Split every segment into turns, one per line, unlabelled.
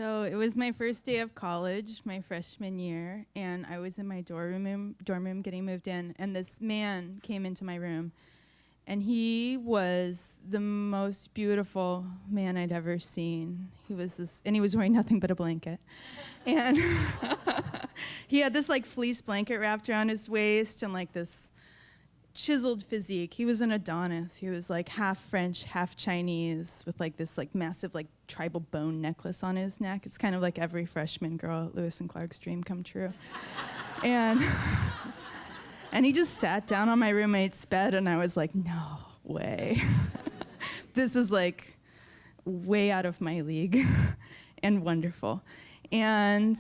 So it was my first day of college, my freshman year, and I was in my dorm room getting moved in, and this man came into my room, and he was the most beautiful man I'd ever seen. He was wearing nothing but a blanket, and he had this like fleece blanket wrapped around his waist and like this chiseled physique. He was an Adonis. He was like half French, half Chinese, with like this like massive like tribal bone necklace on his neck. It's kind of like every freshman girl at Lewis and Clark's dream come true. And he just sat down on my roommate's bed, and I was like, no way. This is like way out of my league and wonderful. And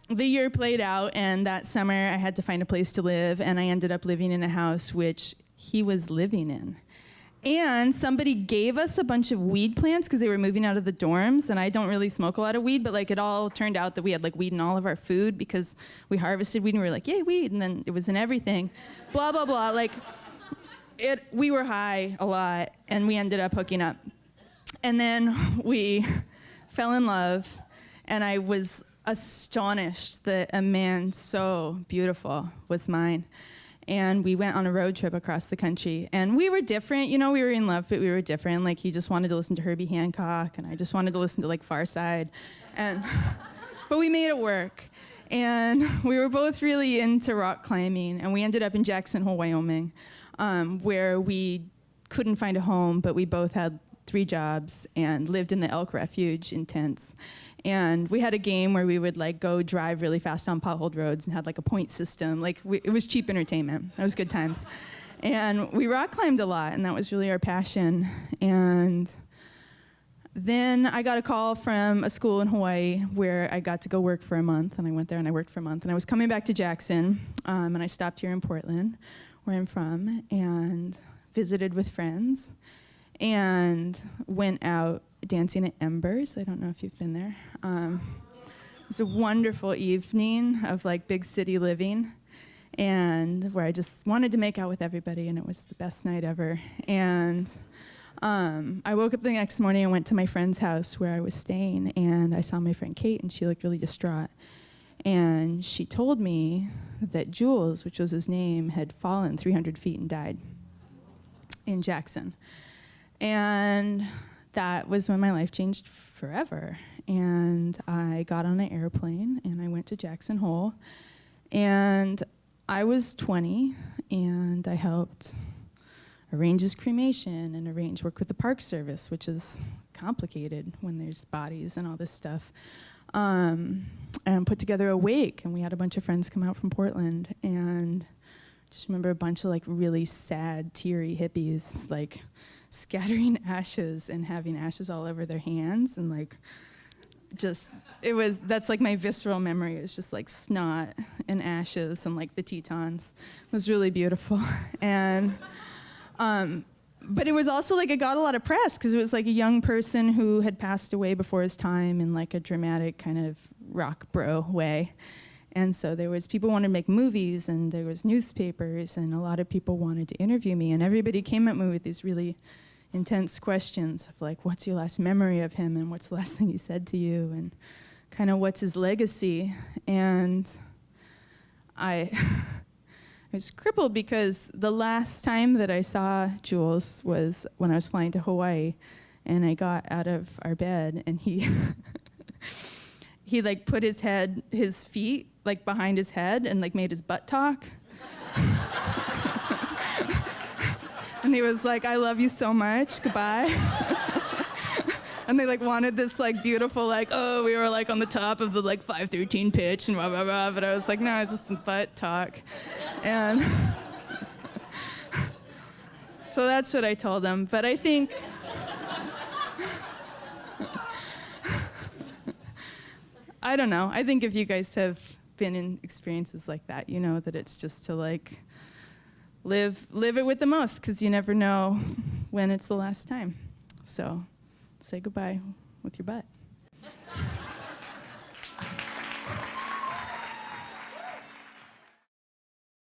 the year played out, and that summer I had to find a place to live, and I ended up living in a house which he was living in. And somebody gave us a bunch of weed plants because they were moving out of the dorms, and I don't really smoke a lot of weed, but like it all turned out that we had like weed in all of our food because we harvested weed and we were like, yay, weed, and then it was in everything. Blah, blah, blah. Like we were high a lot, and we ended up hooking up. And then we fell in love, and I was astonished that a man so beautiful was mine. And we went on a road trip across the country, and we were different. You know, we were in love, but we were different. Like, he just wanted to listen to Herbie Hancock, and I just wanted to listen to like Far Side. But we made it work. And we were both really into rock climbing, and we ended up in Jackson Hole, Wyoming, where we couldn't find a home, but we both had 3 jobs and lived in the elk refuge in tents. And we had a game where we would like go drive really fast on potholed roads and had like a point system. Like it was cheap entertainment. That was good times. And we rock climbed a lot, and that was really our passion. And then I got a call from a school in Hawaii where I got to go work for a month, and I went there and I worked for a month. And I was coming back to Jackson, and I stopped here in Portland, where I'm from, and visited with friends, and went out dancing at Embers. I don't know if you've been there. It was a wonderful evening of like big city living, and where I just wanted to make out with everybody, and it was the best night ever. And I woke up the next morning and went to my friend's house where I was staying, and I saw my friend Kate, and she looked really distraught. And she told me that Jules, which was his name, had fallen 300 feet and died in Jackson. And that was when my life changed forever. And I got on an airplane, and I went to Jackson Hole. And I was 20, and I helped arrange his cremation and work with the Park Service, which is complicated when there's bodies and all this stuff. And put together a wake, and we had a bunch of friends come out from Portland. And just remember a bunch of like really sad, teary hippies, like scattering ashes and having ashes all over their hands, and like that's like my visceral memory. It's just like snot and ashes and like the Tetons. It was really beautiful. And but it was also like it got a lot of press because it was like a young person who had passed away before his time in like a dramatic kind of rock bro way. And so there was people wanted to make movies, and there was newspapers, and a lot of people wanted to interview me, and everybody came at me with these really intense questions of like, what's your last memory of him, and what's the last thing he said to you, and kind of what's his legacy. And I was crippled because the last time that I saw Jules was when I was flying to Hawaii, and I got out of our bed, and he like put his feet like behind his head and like made his butt talk. And he was like, I love you so much, goodbye. And they like wanted this like beautiful like, oh, we were like on the top of the like 513 pitch and blah, blah, blah. But I was like, no, it's just some butt talk. And so that's what I told them. But I think, I don't know. I think if you guys have been in experiences like that, you know that it's just to like live it with the most, because you never know when it's the last time. So say goodbye with your butt.